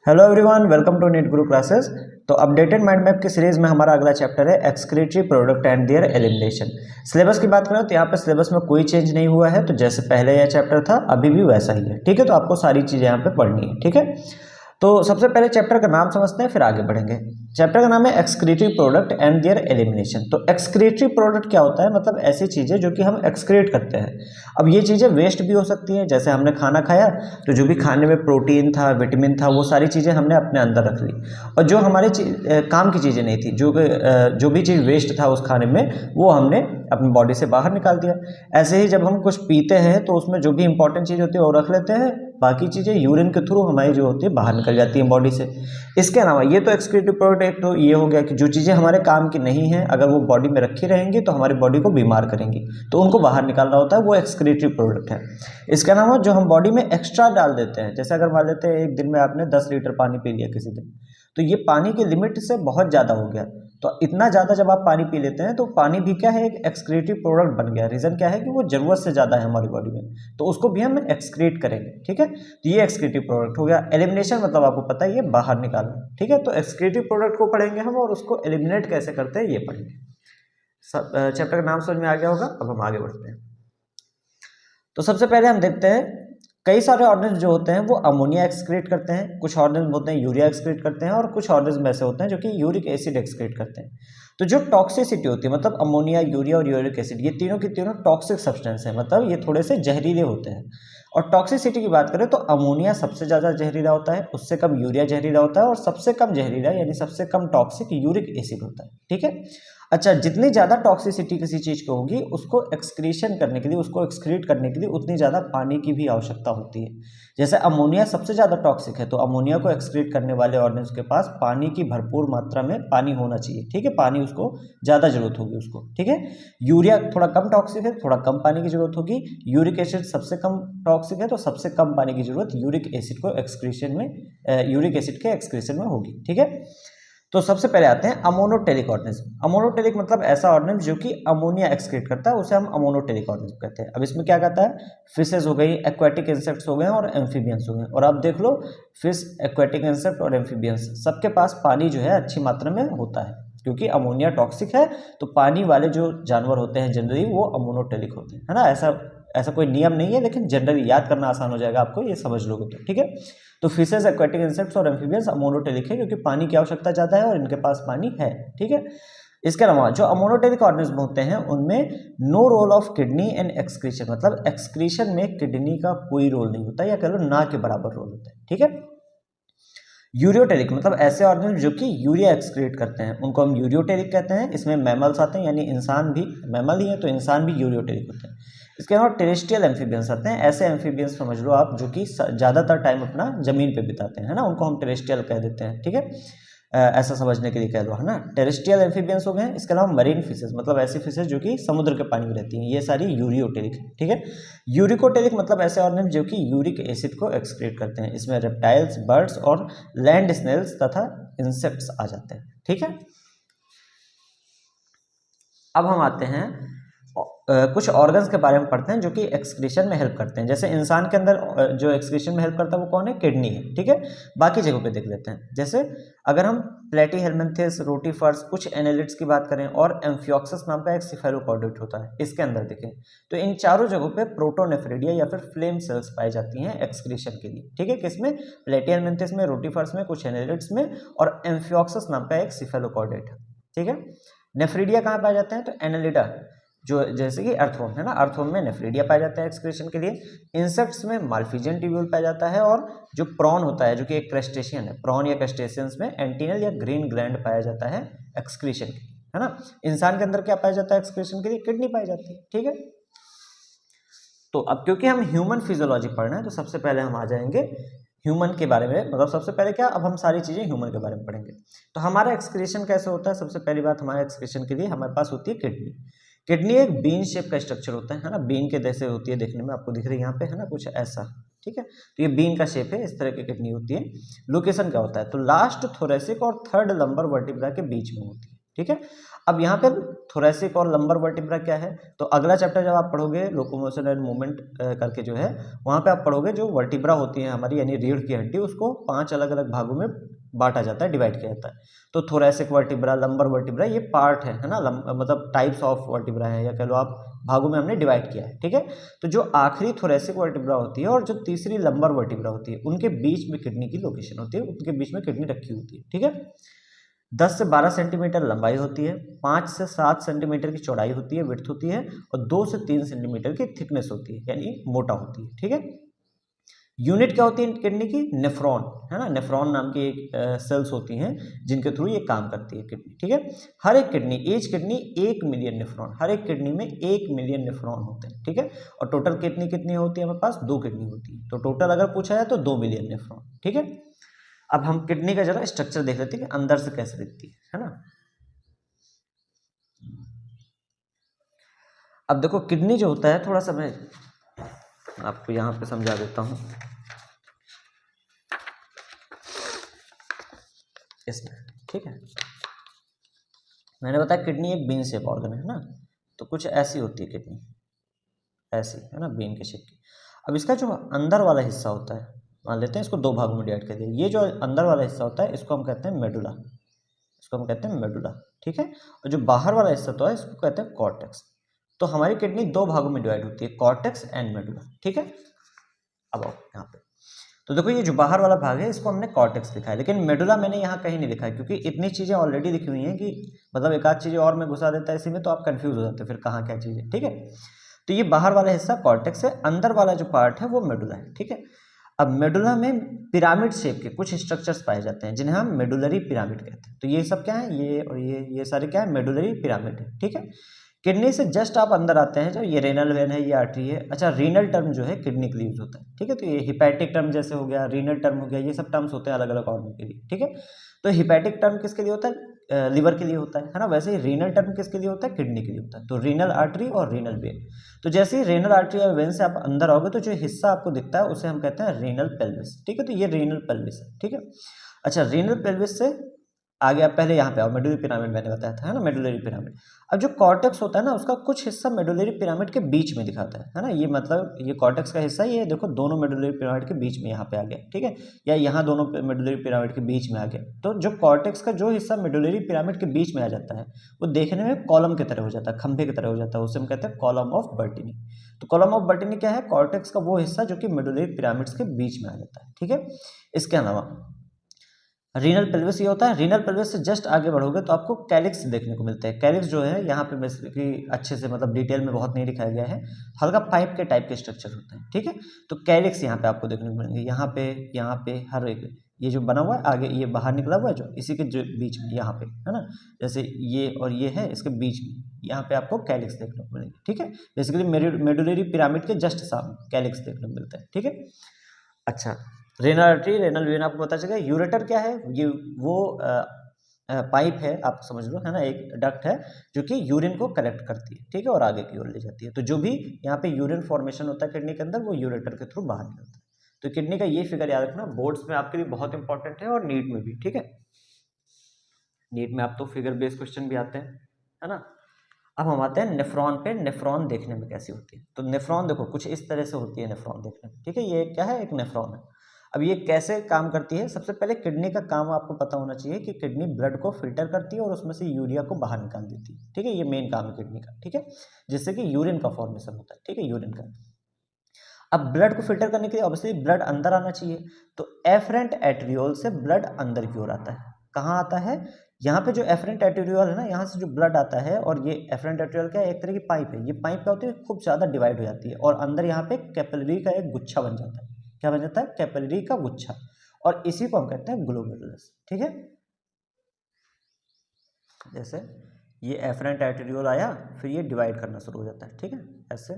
Hello everyone, welcome to NEET Guru classes. तो updated mind map की series में हमारा अगला चैप्टर है excretory product and their elimination. Syllabus की बात करें तो यहाँ पे सिलेबस में कोई चेंज नहीं हुआ है, तो जैसे पहले यह चैप्टर था अभी भी वैसा ही है। ठीक है, तो आपको सारी चीजें यहाँ पे पढ़नी है। ठीक है, तो सबसे पहले चैप्टर का नाम समझते हैं, फिर आगे बढ़ेंगे। चैप्टर का नाम है excretory product and their elimination. तो एक्सक्रीटरी प्रोडक्ट क्या होता है? मतलब ऐसी चीजें जो कि हम एक्सक्रीट करते हैं। अब ये चीजें वेस्ट भी हो सकती हैं, जैसे हमने खाना खाया तो जो भी खाने में प्रोटीन था, विटामिन था, वो सारी चीजें हमने अपने अंदर रख ली, और जो हमारे काम की चीजें नहीं थी, जो भी चीज वेस्ट था उस खाने में, वो हमने अपनी बॉडी से बाहर निकाल दिया। ऐसे ही जब हम कुछ पीते हैं तो उसमें जो भी इंपॉर्टेंट चीज होती है वो रख लेते हैं, बाकी चीजें यूरिन के थ्रू हमारी जो होती है बाहर निकल जाती है बॉडी से। इसके अलावा ये तो एक्सक्रीटिव प्रोडक्ट तो ये हो गया कि जो चीजें हमारे काम की नहीं है, अगर वो बॉडी में रखी रहेंगी तो हमारी बॉडी को बीमार करेंगी, तो उनको बाहर निकालना होता है, वो एक्सक्रीटिव प्रोडक्ट है। इसके अलावा जो हम बॉडी में एक्स्ट्रा डाल देते हैं, जैसे अगर मान लेते हैं एक दिन में आपने 10 लीटर पानी पी लिया किसी दिन, तो ये पानी की लिमिट से बहुत ज्यादा हो गया, तो इतना ज्यादा जब आप पानी पी लेते हैं तो पानी भी क्या है, एक एक्सक्रीटिव प्रोडक्ट बन गया। रीजन क्या है कि वो जरूरत से ज्यादा है हमारी बॉडी में, तो उसको भी हम एक्सक्रीट करेंगे। ठीक है, तो ये एक्सक्रीटिव प्रोडक्ट हो गया। एलिमिनेशन मतलब आपको पता है, ये बाहर निकालना। ठीक है, तो एक्सक्रीटिव प्रोडक्ट को पढ़ेंगे हम, और उसको एलिमिनेट कैसे करते हैं ये पढ़ेंगे। सब चैप्टर का नाम समझ में आ गया होगा। अब हम आगे बढ़ते हैं। तो सबसे पहले हम देखते हैं, कई सारे ऑर्गेनिज्म जो होते हैं वो अमोनिया एक्सक्रीट करते हैं, कुछ ऑर्गेनिज्म होते हैं यूरिया एक्सक्रीट करते हैं, और कुछ ऑर्गेनिज्म ऐसे होते हैं जो कि यूरिक एसिड एक्सक्रीट करते हैं। तो जो टॉक्सिसिटी होती है, मतलब अमोनिया, यूरिया और यूरिक एसिड, ये तीनों की तीनों टॉक्सिक सब्सटेंस है, मतलब ये थोड़े से जहरीले होते हैं। और टॉक्सिसिटी की बात करें तो अमोनिया सबसे ज़्यादा जहरीला होता है, उससे कम यूरिया जहरीला होता है, और सबसे कम जहरीला यानी सबसे कम टॉक्सिक यूरिक एसिड होता है। ठीक है, अच्छा, जितनी ज़्यादा टॉक्सिसिटी किसी चीज़ की होगी, उसको एक्सक्रीशन करने के लिए, उसको एक्सक्रीट करने के लिए उतनी ज़्यादा पानी की भी आवश्यकता होती है। जैसे अमोनिया सबसे ज़्यादा टॉक्सिक है, तो अमोनिया को एक्सक्रीट करने वाले ऑर्गेनिज्म के पास पानी की भरपूर मात्रा में पानी होना चाहिए। ठीक है, पानी उसको ज़्यादा जरूरत होगी उसको। ठीक है, यूरिया थोड़ा कम टॉक्सिक है, थोड़ा कम पानी की जरूरत होगी। यूरिक एसिड सबसे कम टॉक्सिक है, तो सबसे कम पानी की जरूरत यूरिक एसिड को एक्सक्रीशन में, यूरिक एसिड के एक्सक्रीशन में होगी। ठीक है, तो सबसे पहले आते हैं अमोनोटेरिक ऑर्गेनिज्म। अमोनोटेरिक मतलब ऐसा ऑर्गेनिज्म जो कि अमोनिया एक्सक्रीट करता है, उसे हम अमोनोटेरिक ऑर्गेनिज्म कहते हैं। अब इसमें क्या कहता है, फिशेज हो गई, एक्वाटिक इंसेक्ट्स हो गए और एम्फीबियंस हो गए। और आप देख लो, फिश, एक्वाटिक इंसेक्ट और एम्फीबियंस सबके पास पानी जो है अच्छी मात्रा में होता है, क्योंकि अमोनिया टॉक्सिक है, तो पानी वाले जो जानवर होते हैं जनरली वो अमोनोटेरिक होते हैं, है ना। ऐसा ऐसा कोई नियम नहीं है, लेकिन जनरली याद करना आसान हो जाएगा आपको, ये समझ लोगे तो। ठीक है, तो फिशेज, एक्वाटिक इंसेक्ट्स और एम्फीबियंस अमोनोटेरिक है, क्योंकि पानी की आवश्यकता ज़्यादा है और इनके पास पानी है। ठीक है, इसके अलावा जो अमोनोटेरिक ऑर्गेनिज्म होते हैं उनमें no role of kidney and excretion, मतलब एक्सक्रीशन में किडनी का कोई रोल नहीं होता, या कह लो ना के बराबर रोल होता है। ठीक है, यूरियोटेरिक मतलब ऐसे ऑर्गेनिज्म जो कि यूरिया एक्सक्रीट करते हैं, उनको हम यूरियोटेरिक कहते हैं। इसमें मैमल्स आते हैं, यानी इंसान भी मैमल ही है, तो इंसान भी यूरियोटेरिक होते हैं। इसके अलावा टेरेस्ट्रियल एम्फीबियंस आते हैं। ऐसे एम्फीबियंस समझ लो आप जो कि ज़्यादातर टाइम अपना जमीन पे बिताते हैं, है ना, उनको हम टेरेस्ट्रियल कह देते हैं। ठीक है, ऐसा समझने के लिए कह लो, है ना। टेरेस्ट्रियल एम्फीबियंस हो गए। इसके अलावा मरीन फिशेज, मतलब ऐसी फिशेज जो कि समुद्र के पानी में रहती हैं, ये सारी यूरियोटेरिक है। ठीक है, यूरिकोटेरिक मतलब ऐसे ऑर्गेनिज्म जो कि यूरिक एसिड को एक्सक्रीट करते हैं। इसमें रेप्टाइल्स, बर्ड्स और लैंड स्नेल्स तथा इंसेक्ट्स आ जाते हैं। ठीक है, अब हम आते हैं कुछ ऑर्गन्स के बारे में पढ़ते हैं जो कि एक्सक्रीशन में हेल्प करते हैं। जैसे इंसान के अंदर जो एक्सक्रीशन में हेल्प करता है वो कौन है, किडनी है। ठीक है, बाकी जगहों पे देख लेते हैं। जैसे अगर हम प्लेटीहेल्मिन्थेस, रोटीफर्स, कुछ एनालिड्स की बात करें, और एम्फियोक्सस नाम का एक सिफेलोकॉर्डेट होता है, इसके अंदर देखें तो इन चारों जगहों पे प्रोटोनेफ्रिडिया या फिर फ्लेम सेल्स पाई जाती हैं एक्सक्रीशन के लिए। ठीक है, किसमें, प्लेटीहेल्मिन्थेस में, रोटीफर्स में, कुछ एनालिड्स में, और एम्फियोक्सस नाम का एक सिफेलोकॉर्डेट है। ठीक है, नेफ्रिडिया कहाँ पाए जाते हैं, तो एनालिडा, जो जैसे कि अर्थवर्म है ना, अर्थवर्म में नेफ्रिडिया पाया जाता है एक्सक्रीशन के लिए। इंसेक्ट्स में माल्फिजियन ट्यूब्यूल पाया जाता है, और जो प्रॉन होता है जो कि एक क्रस्टेशियन है, प्रॉन या क्रस्टेशियंस में एंटीनल या ग्रीन ग्लैंड पाया जाता है एक्सक्रीशन के लिए, है ना। इंसान के अंदर क्या पाया जाता है एक्सक्रीशन के लिए, किडनी पाई जाती है। ठीक है, तो अब क्योंकि हम ह्यूमन फिजियोलॉजी पढ़ रहे हैं, तो सबसे पहले हम आ जाएंगे ह्यूमन के बारे में, मतलब सबसे पहले क्या, अब हम सारी चीजें ह्यूमन के बारे में पढ़ेंगे। तो हमारा एक्सक्रीशन कैसे होता है, सबसे पहली बात, हमारे एक्सक्रीशन के लिए हमारे पास होती है किडनी। किडनी एक बीन शेप का स्ट्रक्चर होता है ना, बीन के जैसे होती है, देखने में आपको दिख रही है यहाँ पे, है ना, कुछ ऐसा। ठीक है, तो ये बीन का शेप है, इस तरह की किडनी होती है। लोकेशन क्या होता है, तो लास्ट थोरेसिक और थर्ड लंबर वर्टिब्रा के बीच में होती है। ठीक है। अब यहाँ पे थोरेसिक और लंबर वर्टिब्रा क्या है, तो अगला चैप्टर जब आप पढ़ोगे लोकोमोशन एंड मूवमेंट करके जो है, वहाँ पे आप पढ़ोगे जो वर्टिब्रा होती है हमारी यानी रीढ़ की हड्डी, उसको 5 अलग अलग भागों में बांटा जाता है, डिवाइड किया जाता है। तो थोरेसिक वर्टिब्रा, लंबर वर्टिब्रा ये पार्ट है ना, मतलब टाइप्स ऑफ वर्टिब्रा है, या कह लो आप भागों में हमने डिवाइड किया है, ठीक है। तो जो आखिरी थोरेसिक वर्टिब्रा होती है और जो तीसरी लंबर वर्टिब्रा होती है, उनके बीच में किडनी की लोकेशन होती है, उनके बीच में किडनी रखी होती है, ठीक है। 10 से 12 सेंटीमीटर लंबाई होती है, 5 से 7 सेंटीमीटर की चौड़ाई होती है, विड्थ होती है, और 2 से 3 सेंटीमीटर की थिकनेस होती है, यानी मोटा होती है, ठीक है। यूनिट क्या होती है किडनी की, नेफ्रॉन, है ना, नेफ्रॉन नाम की एक सेल्स होती हैं जिनके थ्रू ये काम करती है किडनी, ठीक है। हर एक kidney, each kidney 1 million nephron, हर एक किडनी में 1 मिलियन नेफ्रॉन होते हैं, ठीक है। और टोटल किडनी कितनी होती है हमारे पास, 2 किडनी होती है, तो टोटल अगर पूछा जाए तो 2 मिलियन नेफ्रॉन, ठीक है। अब हम किडनी का जरा स्ट्रक्चर देख लेते हैं कि अंदर से कैसे दिखती है ना। अब देखो किडनी जो होता है, थोड़ा सा मैं आपको यहाँ पे समझा देता हूँ इसमें, ठीक है। मैंने बताया किडनी एक बीन शेप ऑर्गन है ना, तो कुछ ऐसी होती है किडनी, ऐसी, है ना, बीन के शेप की। अब इसका जो अंदर वाला हिस्सा होता है, मान लेते हैं इसको 2 भागों में डिवाइड कर दिया, ये जो अंदर वाला हिस्सा होता है इसको हम कहते हैं मेडुला, इसको हम कहते हैं मेडुला, ठीक है। और जो बाहर वाला हिस्सा तो है इसको कहते हैं कॉर्टेक्स। तो हमारी किडनी 2 भागों में डिवाइड होती है, कॉर्टेक्स एंड मेडुला, ठीक है। अब आओ यहाँ पे, तो देखो ये जो बाहर वाला भाग है इसको हमने कॉर्टेक्स लिखा है, लेकिन मेडुला मैंने यहाँ कहीं नहीं लिखा है, क्योंकि इतनी चीज़ें ऑलरेडी लिखी हुई हैं कि मतलब एक आध चीज़ें और मैं घुसा देता है इसी में, तो आप कंफ्यूज हो जाते हैं फिर कहाँ क्या चीज़ है, ठीक है। तो ये बाहर वाला हिस्सा कॉर्टेक्स है, अंदर वाला जो पार्ट है वो मेडुला है, ठीक है। अब मेडुला में पिरामिड शेप के कुछ स्ट्रक्चर्स पाए जाते हैं जिन्हें हम मेडुलरी पिरामिड कहते हैं। तो ये सब क्या है, ये और ये सारे क्या है, मेडुलरी पिरामिड है, ठीक है। किडनी से जस्ट आप अंदर आते हैं, जो ये रेनल वेन है, ये आर्टरी है। अच्छा, रीनल टर्म जो है किडनी के लिए यूज होता है, ठीक है। तो ये हिपैटिक टर्म जैसे हो गया, रीनल टर्म हो गया, ये सब टर्म्स होते हैं अलग अलग ऑर्गन के लिए, ठीक है। तो हिपैटिक टर्म किसके लिए होता है, लिवर के लिए होता है ना। वैसे ही रीनल टर्म किसके लिए होता है, किडनी के लिए होता है। तो रीनल आर्टरी और रीनल वेन, तो जैसे ही रेनल आर्टरी या वेन से आप अंदर आओगे तो जो हिस्सा आपको दिखता है उसे हम कहते हैं रीनल पेल्विस, ठीक है। तो ये रीनल पेल्विस है, ठीक है। अच्छा, रीनल पेल्विस से आगे आप पहले यहाँ पे आओ, मेडुलरी पिरामिड मैंने बताया था, है ना, मेडुलरी पिरामिड। अब जो कॉर्टेक्स होता है ना, उसका कुछ हिस्सा मेडुलरी पिरामिड के बीच में दिखाता है ना। ये मतलब ये कॉर्टेक्स का हिस्सा, ये देखो दोनों मेडुलरी पिरामिड के बीच में यहाँ पे आ गया, ठीक है, या यहाँ दोनों मेडुलरी पिरामिड के बीच में आ गया। तो जो कॉर्टेक्स का जो हिस्सा मेडुलरी पिरामिड के बीच में आ जाता है वो देखने में कॉलम की तरह हो जाता है, खंभे की तरह हो जाता है, उसे हम कहते हैं कॉलम ऑफ बर्टिनी। तो कॉलम ऑफ बर्टिनी क्या है, कॉर्टेक्स का वो हिस्सा जो कि मेडुलरी पिरामिड्स के बीच में आ जाता है, ठीक है। इसके अलावा रीनल पेल्विस ये होता है, रीनल पेल्विस से जस्ट आगे बढ़ोगे तो आपको कैलिक्स देखने को मिलते हैं। कैलिक्स जो है यहाँ पे बेसिकली अच्छे से मतलब डिटेल में बहुत नहीं दिखाया गया है, हल्का पाइप के टाइप के स्ट्रक्चर होते हैं, ठीक है। तो कैलिक्स यहाँ पे आपको देखने को मिलेंगे, यहाँ पे हर एक ये जो बना हुआ है आगे, ये बाहर निकला हुआ है जो इसी के जो बीच में यहाँ पे है ना, जैसे ये और ये है इसके बीच में, यहाँ पे आपको कैलिक्स देखने को मिलेंगे, ठीक है। बेसिकली मेडुलरी पिरामिड के जस्ट सामने कैलिक्स देखने को मिलता है, ठीक है। अच्छा, रेनल आर्टरी, रेनल वेन आपको पता चलेगा। यूरेटर क्या है, ये वो पाइप है, आप समझ लो, है ना, एक डक्ट है जो कि यूरिन को कलेक्ट करती है, ठीक है, और आगे की ओर ले जाती है। तो जो भी यहाँ पे यूरिन फॉर्मेशन होता है किडनी के अंदर, वो यूरेटर के थ्रू बाहर निकलता है। तो किडनी का ये फिगर याद रखना, बोर्ड्स में आपके लिए बहुत इंपॉर्टेंट है और नीट में भी, ठीक है। नीट में आप तो फिगर बेस्ड क्वेश्चन भी आते हैं, है ना। अब हम आते हैं नेफ्रॉन पे, नेफ्रॉन देखने में कैसी होती है। तो नेफ्रॉन देखो कुछ इस तरह से होती है नेफ्रॉन देखने में, ठीक है। ये क्या है, एक नेफ्रॉन है। अब ये कैसे काम करती है, सबसे पहले किडनी का काम आपको पता होना चाहिए कि किडनी ब्लड को फिल्टर करती है और उसमें से यूरिया को बाहर निकाल देती है, ठीक है। ये मेन काम है किडनी का, ठीक है, जिससे कि यूरिन का फॉर्मेशन होता है, ठीक है, यूरिन का। अब ब्लड को फिल्टर करने के लिए ऑब्वियसली ब्लड अंदर आना चाहिए, तो एफरेंट एट्रियोल से ब्लड अंदर की ओर आता है। कहाँ आता है, यहाँ पे जो एफरेंट एट्रियोल है ना, यहाँ से जो ब्लड आता है, और ये एफरेंट एट्रियोल क्या है, एक तरह की पाइप है। ये पाइप क्या होती है, खूब ज़्यादा डिवाइड हो जाती है और अंदर यहाँ पे कैपिलरी का एक गुच्छा बन जाता है। क्या बन जाता है, कैपिलरी का गुच्छा, और इसी को हम कहते हैं ग्लोमेरुलस, ठीक है। जैसे ये एफरेंट एट्रियोल आया, फिर ये डिवाइड करना शुरू हो जाता है, ठीक है, ऐसे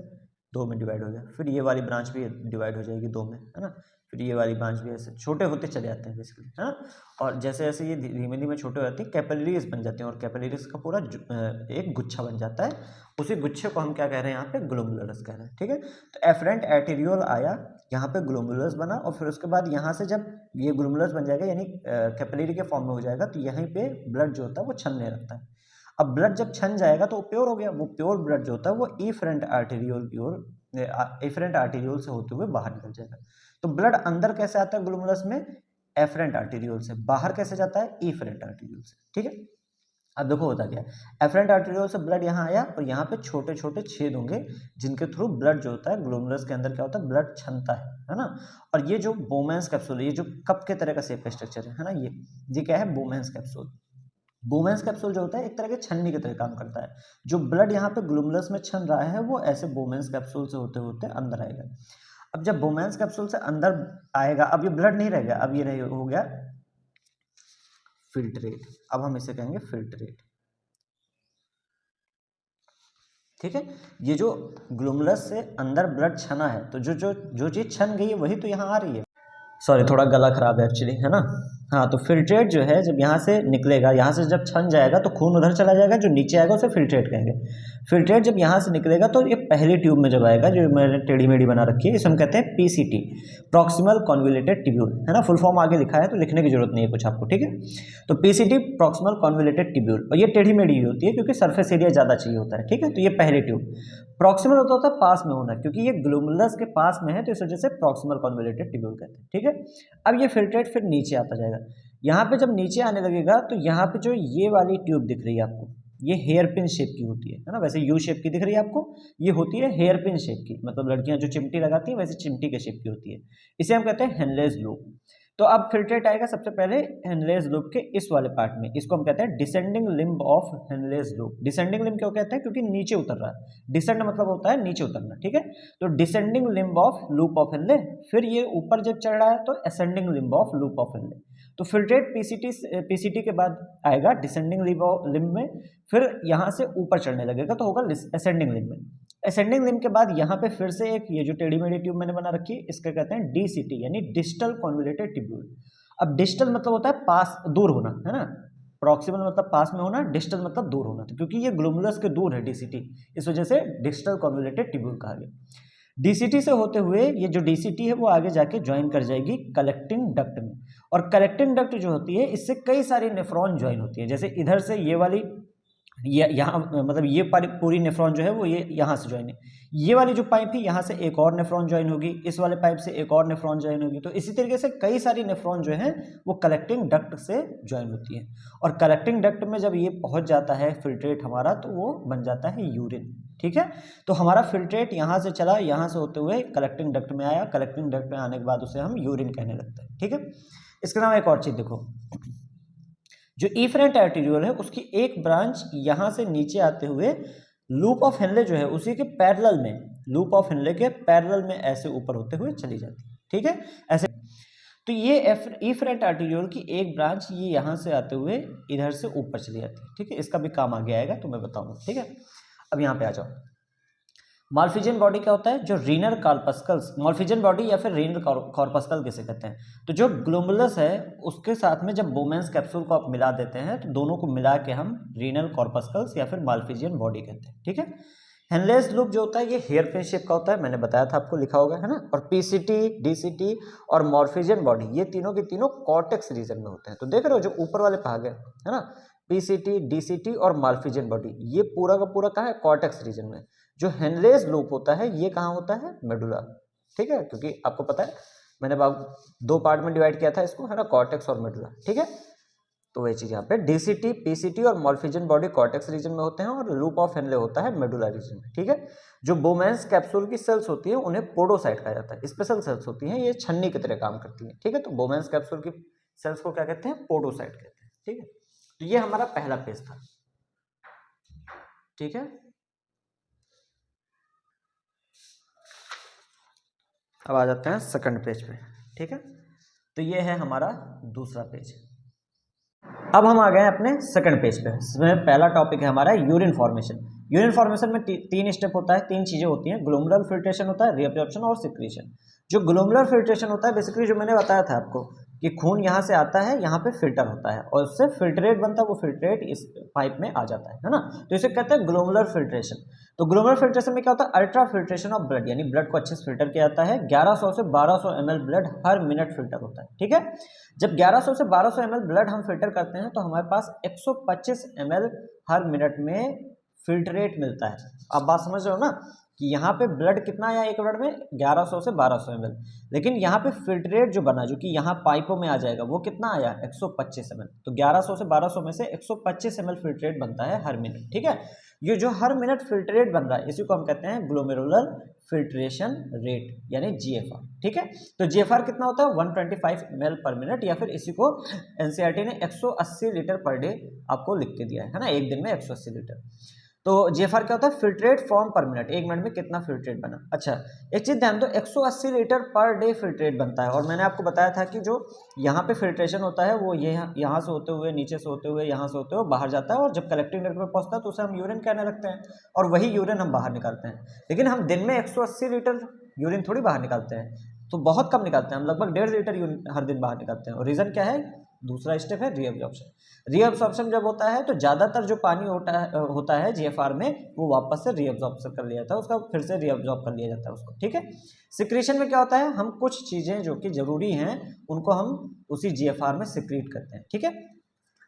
2 में डिवाइड हो गया, फिर ये वाली ब्रांच भी डिवाइड हो जाएगी 2 में, है ना। फिर ये वाली ब्रांच भी ऐसे छोटे होते चले जाते हैं बेसिकली, है ना। और जैसे जैसे ये धीमे धीमे छोटे हो जाती है, कैपिलरीज बन जाते हैं और कैपिलरीज का पूरा एक गुच्छा बन जाता है। उसी गुच्छे को हम क्या कह रहे हैं यहाँ पे, ग्लोमेरुलस कह रहे हैं, ठीक है। तो एफरेंट एट्रियोल आया, यहाँ पे ग्लोमेरुलस बना, और फिर उसके बाद यहाँ से जब ये ग्लोमेरुलस बन जाएगा यानी कैपिलरी के फॉर्म में हो जाएगा, तो यहीं पे ब्लड जो होता है वो छलने लगता है। अब ब्लड जब छन जाएगा तो वो प्योर हो गया, वो प्योर ब्लड जो होता है वो इफरेंट आर्टेरियोल की ओर, इफरेंट आर्टेरियोल से होते हुए बाहर निकल जाएगा। तो ब्लड अंदर कैसे आता है ग्लोमेरुलस में, एफरेंट आर्टेरियोल से, बाहर कैसे जाता है, इफरेंट आर्टेरियोल से, ठीक है। अब देखो होता क्या है, एफरेंट आर्टेरियोल से ब्लड यहाँ आया और यहाँ पे छोटे छोटे छेद होंगे जिनके थ्रू ब्लड जो होता है ग्लोमेरुलस के अंदर क्या होता है, ब्लड छनता है ना। और ये जो बोमेंस कैप्सूल है, ये जो कप के तरह का शेप का स्ट्रक्चर है ना, ये क्या है, बोमेंस कैप्सूल। बोमेंस कैप्सूल जो होता है एक तरह के छन्नी की तरह काम करता है। जो ब्लड यहाँ पे ग्लोमेरुलस में छन रहा है वो ऐसे बोमेंस कैप्सूल से होते होते अंदर आएगा। अब जब बोमेंस कैप्सूल से अंदर आएगा, अब ये ब्लड नहीं रहेगा, अब ये हो गया फिल्ट्रेट। अब हम इसे कहेंगे फिल्ट्रेट, ठीक है। ये जो ग्लोमेरुलस से अंदर ब्लड छना है, तो जो चीज छन गई है वही तो यहाँ आ रही है। सॉरी, थोड़ा गला खराब है एक्चुअली, है ना। हाँ, तो फिल्ट्रेट जो है जब यहाँ से निकलेगा, यहाँ से जब छन जाएगा तो खून उधर चला जाएगा, जो नीचे आएगा उसे फिल्ट्रेट कहेंगे। फिल्ट्रेट जब यहाँ से निकलेगा तो ये पहली ट्यूब में जब आएगा, जो मैंने टेढ़ी मेढ़ी बना रखी है, इसे हम कहते हैं पीसीटी, प्रॉक्सिमल कॉन्वोल्यूटेड ट्यूब्यूल, है ना। फुल फॉर्म आगे लिखा है तो लिखने की जरूरत नहीं है कुछ आपको, ठीक है। तो पीसीटी प्रॉक्सिमल कॉन्वोल्यूटेड ट्यूब्यूल, और ये टेढ़ी मेढ़ी होती है क्योंकि सरफेस एरिया ज़्यादा चाहिए होता है, ठीक है। तो ये पहली ट्यूब। प्रॉक्सिमल होता है पास में होना, क्योंकि ये ग्लोमेरुलस के पास में है तो इस वजह से प्रॉक्सिमल कॉन्वोल्यूटेड ट्यूब्यूल कहते हैं, ठीक है। अब ये फिल्ट्रेट फिर नीचे आता जाएगा। यहाँ पे जब नीचे आने लगेगा तो यहाँ पे जो ये वाली ट्यूब दिख रही है आपको, ये हेयर पिन शेप की होती है ना। वैसे यू शेप की दिख रही है आपको, ये होती है हेयर पिन शेप की, मतलब लड़कियां जो चिमटी लगाती हैं वैसे चिमटी के शेप की होती है। इसे हम कहते हैं हेनलेस लूप। तो अब फिल्ट्रेट आएगा सबसे पहले हेनलेस लूप के इस वाले पार्ट में, इसको हम कहते हैं descending limb of Henle's loop. Descending limb क्यों कहते हैं, क्योंकि नीचे उतर रहा है, डिसेंड मतलब होता है नीचे उतरना, ठीक है। तो descending limb of loop of Henley, फिर ये ऊपर जब चढ़ रहा है तो ascending limb of loop of Henley. तो फिल्ट्रेट पीसीटी के बाद आएगा डिसेंडिंग लिम्ब में, फिर यहाँ से ऊपर चढ़ने लगेगा तो होगा असेंडिंग लिम्ब में। असेंडिंग लिम्ब के बाद यहाँ पे फिर से एक ये जो टेढ़ी मेढ़ी ट्यूब मैंने बना रखी है, इसका कहते हैं डीसीटी, यानी डिस्टल कॉन्वोल्यूटेड ट्यूब्यूल। अब डिस्टल मतलब होता है पास, दूर होना, है ना। प्रॉक्सिमल मतलब पास में होना, डिस्टल मतलब दूर होना। तो क्योंकि ये ग्लोमेरुलस के दूर है डीसीटी, इस वजह से डिस्टल कॉन्वोल्यूटेड ट्यूब्यूल कहा गया। डीसीटी से होते हुए ये जो डीसीटी है वो आगे जाके ज्वाइन कर जाएगी कलेक्टिंग डक्ट में, और कलेक्टिंग डक्ट जो होती है इससे कई सारी नेफ्रॉन ज्वाइन होती है। जैसे इधर से ये वाली, यहाँ मतलब ये पूरी नेफ्रॉन जो है वो ये यहाँ से ज्वाइन है, ये वाली जो पाइप है यहाँ से एक और नेफ्रॉन ज्वाइन होगी, इस वाले पाइप से एक और नेफ्रॉन ज्वाइन होगी। तो इसी तरीके से कई सारी नेफ्रॉन जो है वो कलेक्टिंग डक्ट से ज्वाइन होती है, और कलेक्टिंग डक्ट में जब ये पहुँच जाता है फिल्ट्रेट हमारा, तो वो बन जाता है यूरिन, ठीक है। तो हमारा फिल्ट्रेट यहाँ से चला, यहाँ से होते हुए कलेक्टिंग डक्ट में आया, कलेक्टिंग डक्ट में आने के बाद उसे हम यूरिन कहने लगते हैं, ठीक है। इसके अलावा एक और चीज़ देखो, जो इफरेंट आर्टेरियोल है उसकी एक ब्रांच यहाँ से नीचे आते हुए लूप ऑफ हेनले जो है उसी के पैरेलल में, लूप ऑफ हेनले के पैरेलल में ऐसे ऊपर होते हुए चली जाती है, ठीक है, ऐसे। तो ये इफरेंट आर्टेरियोल की एक ब्रांच ये यहाँ से आते हुए इधर से ऊपर चली जाती है, ठीक है। इसका भी काम आगे आएगा तो मैं बताऊंगा, ठीक है। अब यहाँ पे आ जाओ, माल्फिजियन बॉडी क्या होता है, जो रीनल कॉर्पस्कल्स, माल्फिजियन बॉडी या फिर रीनल कॉर्पस्कल किसे कहते हैं, तो जो ग्लोमेरुलस है उसके साथ में जब बोमेंस कैप्सूल को आप मिला देते हैं तो दोनों को मिला के हम रीनल कॉर्पस्कल्स या फिर माल्फिजियन बॉडी कहते हैं, ठीक है। हेनलेस लूप जो होता है ये हेयर पिन शेप का होता है, मैंने बताया था आपको, लिखा होगा, है ना। और पीसीटी, डीसीटी और मॉर्फिजियन बॉडी ये तीनों के तीनों कॉर्टेक्स रीजन में होते हैं। तो देख रहे हो जो ऊपर वाले भाग है ना, पीसीटी, डीसीटी और माल्फिजियन बॉडी, ये पूरा का पूरा कहाँ है, कॉर्टेक्स रीजन में। जो हेनलेस लूप होता है ये कहाँ होता है, मेडुला, ठीक है। क्योंकि आपको पता है मैंने दो पार्ट में डिवाइड किया था इसको, है ना, कॉर्टेक्स और मेडुला, ठीक है। तो वही चीज यहाँ पे डीसीटी, पीसीटी और मॉर्फिजन बॉडी कॉर्टेक्स रीजन में होते हैं और लूप ऑफ हेनले होता है मेडुला रीजन में, ठीक है। जो बोमेंस कैप्सूल की सेल्स होती है उन्हें पोडोसाइट कहा जाता है, स्पेशल सेल्स होती हैं, ये छन्नी की तरह काम करती हैं, ठीक है। तो बोमेंस कैप्सूल की सेल्स को क्या कहते हैं, पोडोसाइट कहते हैं, ठीक है। तो ये हमारा पहला पेज था, ठीक है। अब आ जाते हैं सेकंड पेज पे, ठीक है। तो ये है हमारा दूसरा पेज। अब हम आ गए अपने सेकंड पेज पे। इसमें पहला टॉपिक है हमारा यूरिन फॉर्मेशन। यूरिन फॉर्मेशन में तीन स्टेप होता है, तीन चीजें होती हैं, ग्लोमेरुलर फिल्ट्रेशन होता है, रीअब्जॉर्प्शन और सिक्रीशन। जो ग्लोमेरुलर फिल्ट्रेशन होता है बेसिकली जो मैंने बताया था आपको कि खून यहाँ से आता है, यहाँ पे फिल्टर होता है और उससे फिल्ट्रेट बनता है, वो फिल्ट्रेट इस पाइप में आ जाता है ना। तो इसे कहते हैं ग्लोमेरुलर फिल्ट्रेशन। तो ग्लोमेरुलर फिल्ट्रेशन में क्या होता है, अल्ट्रा फिल्ट्रेशन ऑफ ब्लड, यानी ब्लड को अच्छे से फिल्टर किया जाता है। 1100 से 1200 ml ब्लड हर मिनट फिल्टर होता है, ठीक है। जब 1100 से 1200 ml ब्लड हम फिल्टर करते हैं तो हमारे पास 125 ml हर मिनट में फिल्ट्रेट मिलता है। आप बात समझ रहे हो ना कि यहाँ पे ब्लड कितना आया एक मिनट में, 1100 से 1200 ml, लेकिन यहाँ पे फिल्ट्रेट जो बना, जो कि यहाँ पाइपों में आ जाएगा, वो कितना आया, 125 ml। तो 1100 से 1200 में से 125 ml फिल्ट्रेट बनता है हर मिनट, ठीक है। ये जो हर मिनट फिल्ट्रेट बन रहा है इसी को हम कहते हैं ग्लोमेरुलर फिल्ट्रेशन रेट, यानी जीएफआर, ठीक है। तो जीएफआर कितना होता है, 125 ml पर मिनट, या फिर इसी को एनसीईआरटी ने 180 लीटर पर डे आपको लिख के दिया है ना, एक दिन में 180 लीटर। तो जीएफआर क्या होता है, फिल्ट्रेट फॉर्म पर मिनट, एक मिनट में कितना फिल्ट्रेट बना। अच्छा, एक चीज ध्यान दो, 180 लीटर पर डे फिल्ट्रेट बनता है। और मैंने आपको बताया था कि जो यहाँ पे फिल्ट्रेशन होता है वो ये यहाँ से होते हुए, नीचे से होते हुए, यहाँ से होते हुए बाहर जाता है, और जब कलेक्टिंग नेट पर पहुंचता है तो उसे हम यूरिन कहने लगते हैं, और वही यूरिन हम बाहर निकालते हैं। लेकिन हम दिन में 180 लीटर यूरिन थोड़ी बाहर निकालते हैं, तो बहुत कम निकालते हैं हम, लगभग 1.5 लीटर यूरिन हर दिन बाहर निकालते हैं। और रीजन क्या है, दूसरा स्टेप है रीअब्जॉर्प्शन। रीअब्जॉर्प्शन जब होता है तो ज़्यादातर जो पानी होता है जीएफआर में, वो वापस से रीअब्जॉर्ब कर लिया जाता है, उसका फिर से रीअब्जॉर्ब कर लिया जाता है उसको, ठीक है। सिक्रीशन में क्या होता है, हम कुछ चीज़ें जो कि जरूरी हैं उनको हम उसी जीएफआर में सिक्रीट करते हैं, ठीक है।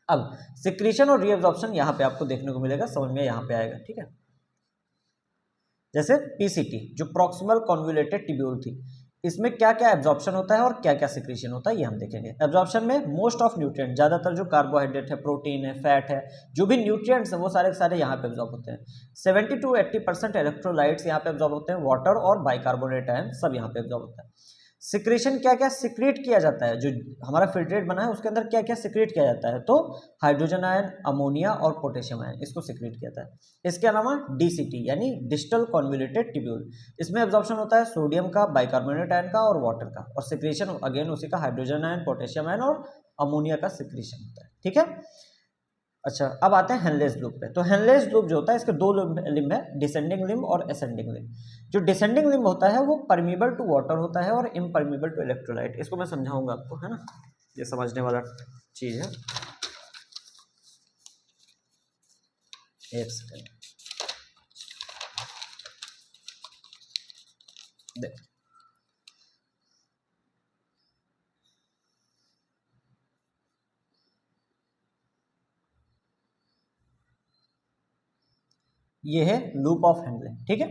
अब सिक्रीशन और रीअब्जॉर्प्शन यहाँ पे आपको देखने को मिलेगा, समझ में यहाँ पे आएगा, ठीक है। जैसे पीसीटी जो प्रॉक्सिमल कॉन्वोल्यूटेड ट्यूब्यूल थी, इसमें क्या क्या एब्जॉर्प्शन होता है और क्या क्या सिक्रीशन होता है ये हम देखेंगे। एब्जॉर्प्शन में मोस्ट ऑफ न्यूट्रिएंट, ज़्यादातर जो कार्बोहाइड्रेट है, प्रोटीन है, फैट है, जो भी न्यूट्रिएंट्स हैं वो सारे के सारे यहाँ पे एब्जॉर्ब होते हैं। 70 to 80% इलेक्ट्रोलाइट्स यहाँ पे एब्जॉर्ब होते हैं, वाटर और बाइकार्बोनेट आयन सब यहाँ पे एब्जॉर्ब होता है। सिक्रेशन क्या क्या सिक्रेट किया जाता है, जो हमारा फिल्ट्रेट बना है उसके अंदर क्या क्या सिक्रेट किया जाता है, तो हाइड्रोजन आयन, अमोनिया और पोटेशियम आयन, इसको सिक्रेट किया जाता है। इसके अलावा डीसीटी यानी डिस्टल कॉन्वोल्यूटेड ट्यूब्यूल, इसमें एब्जॉर्प्शन होता है सोडियम का, बाइकार्बोनेट आयन का और वाटर का, और सिक्रेशन अगेन उसी का हाइड्रोजन आयन, पोटेशियम आयन और अमोनिया का सिक्रेशन होता है, ठीक है। अच्छा, अब आते हैं हेनलेस लूप पे। तो हेनलेस लूप जो होता है इसके दो लिम्ब है, डिसेंडिंग लिम्ब और असेंडिंग लिम्ब। जो डिसेंडिंग लिम्ब होता है वो परमीबल टू वाटर होता है और इम्परमीबल टू इलेक्ट्रोलाइट। इसको मैं समझाऊंगा आपको, है ना, ये समझने वाला चीज है। एक सेकेंड, देख, ये है लूप ऑफ हेनले, ठीक है।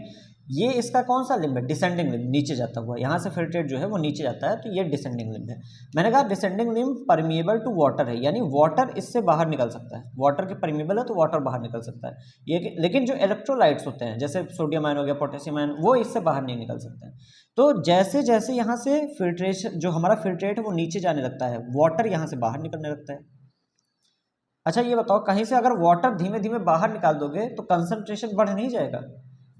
ये इसका कौन सा लिम्ब है, डिसेंडिंग लिम्ब, नीचे जाता हुआ, यहाँ से फिल्ट्रेट जो है वो नीचे जाता है, तो ये डिसेंडिंग लिम्ब है। मैंने कहा descending limb permeable to water है, यानी वाटर इससे बाहर निकल सकता है, वाटर के परमिएबल है तो वाटर बाहर निकल सकता है ये। लेकिन जो इलेक्ट्रोलाइट्स होते हैं जैसे सोडियम आयन हो गया, पोटेशियम आयन, वो इससे बाहर नहीं निकल सकते हैं। तो जैसे जैसे यहाँ से फिल्ट्रेशन, जो हमारा फिल्ट्रेट है वो नीचे जाने लगता है, वाटर यहाँ से बाहर निकलने लगता है। अच्छा ये बताओ, कहीं से अगर वाटर धीमे धीमे बाहर निकाल दोगे तो कंसंट्रेशन बढ़ नहीं जाएगा?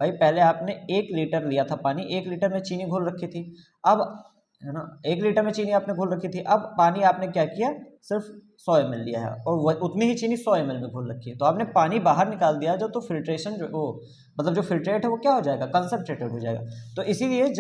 भाई पहले आपने 1 लीटर लिया था पानी, 1 लीटर में चीनी घोल रखी थी, अब है ना 1 लीटर में चीनी आपने घोल रखी थी, अब पानी आपने क्या किया, सिर्फ 100 ml लिया है और उतनी ही चीनी 100 ml में घोल रखी है, तो आपने पानी बाहर निकाल दिया जो, तो फिल्ट्रेशन जो वो मतलब जो फिल्ट्रेट है वो क्या हो जाएगा, कंसंट्रेटेड हो जाएगा। तो इसीलिए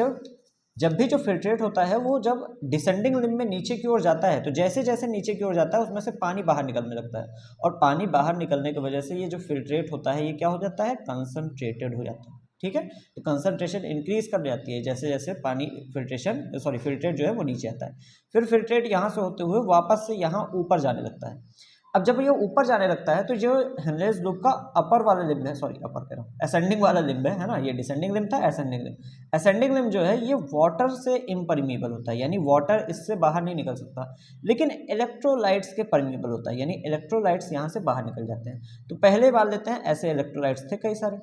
जब भी जो फिल्ट्रेट होता है वो जब डिसेंडिंग लिम्ब में नीचे की ओर जाता है, तो जैसे जैसे नीचे की ओर जाता है उसमें से पानी बाहर निकलने लगता है, और पानी बाहर निकलने की वजह से ये जो फिल्ट्रेट होता है ये क्या हो जाता है, कंसंट्रेटेड हो जाता है, ठीक है। तो कंसंट्रेशन इंक्रीज कर जाती है जैसे जैसे पानी फिल्ट्रेट जो है वो नीचे आता है। फिर फिल्ट्रेट यहाँ से होते हुए वापस से यहाँ ऊपर जाने लगता है। अब जब ये ऊपर जाने लगता है तो जो हेनलेस लूप का अपर वाला लिम्ब है, सॉरी अपर कह रहा हूँ, असेंडिंग वाला लिम्ब है ना, ये डिसेंडिंग लिम्ब था, असेंडिंग लिम्ब। असेंडिंग लिम्ब जो है ये वाटर से इम्परमीबल होता है, यानी वाटर इससे बाहर नहीं निकल सकता, लेकिन इलेक्ट्रोलाइट्स के परमीबल होता है, यानी इलेक्ट्रोलाइट्स यहाँ से बाहर निकल जाते हैं। तो पहले बार लेते हैं, ऐसे इलेक्ट्रोलाइट्स थे कई सारे,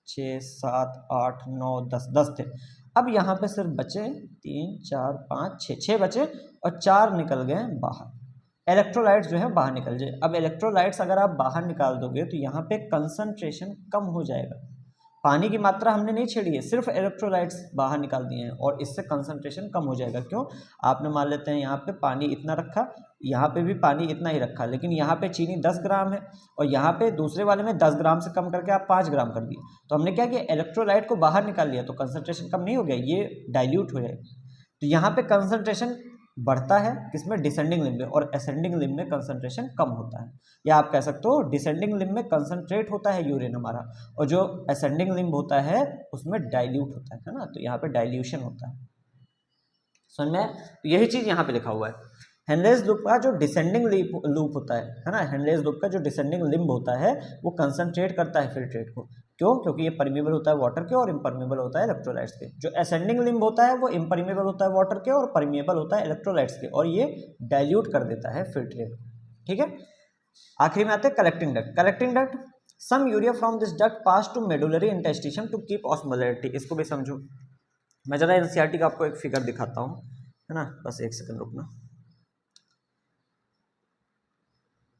6 7 8 9 10 थे। अब यहाँ पे सिर्फ बचे 3 4 5 6 बचे और 4 निकल गए बाहर, इलेक्ट्रोलाइट्स जो है बाहर निकल जाए। अब इलेक्ट्रोलाइट्स अगर आप बाहर निकाल दोगे तो यहाँ पे कंसंट्रेशन कम हो जाएगा, पानी की मात्रा हमने नहीं छेड़ी है, सिर्फ इलेक्ट्रोलाइट्स बाहर निकाल दिए हैं और इससे कंसंट्रेशन कम हो जाएगा। क्यों, आपने मान लेते हैं यहाँ पे पानी इतना रखा, यहाँ पे भी पानी इतना ही रखा, लेकिन यहाँ पे चीनी 10 ग्राम है और यहाँ पे दूसरे वाले में 10 ग्राम से कम करके आप 5 ग्राम कर दिए, तो हमने क्या किया, इलेक्ट्रोलाइट को बाहर निकाल लिया, तो कंसंट्रेशन कम नहीं हो गया, ये डाइल्यूट हो जाएगा। तो यहाँ पे कंसंट्रेशन बढ़ता है किसमें, डिसेंडिंग लिम्ब में, और असेंडिंग लिम्ब में कंसंट्रेशन कम होता है। या आप कह सकते हो डिसेंडिंग लिम्ब में कंसंट्रेट होता है यूरिन हमारा, और जो असेंडिंग लिम्ब होता है उसमें डाइल्यूट होता है ना, तो यहाँ पे डाइल्यूशन होता है। समझ में? तो यही चीज यहाँ पे लिखा हुआ है। हेनलेज लूप का जो डिसेंडिंग लूप होता है ना, हेनलेज लूप का जो डिसेंडिंग लिम्ब होता है वो कंसंट्रेट करता है फिल्ट्रेट को। क्यों? क्योंकि ये परमेबल होता है वाटर के और इम्परमेबल होता है इलेक्ट्रोलाइट्स के। जो असेंडिंग लिम्ब होता है वो इम्परमेबल होता है वाटर के और परमेबल होता है इलेक्ट्रोलाइट्स के, और ये डाइल्यूट कर देता है फिल्ट्रेट को। ठीक है, आखिरी में आते हैं collecting duct. Collecting duct, some urea from this duct pass to medullary interstitium to keep osmolarity. इसको भी समझो। मैं जरा एनसीईआरटी का आपको एक फिगर दिखाता हूँ, है ना, बस एक सेकंड रुकना,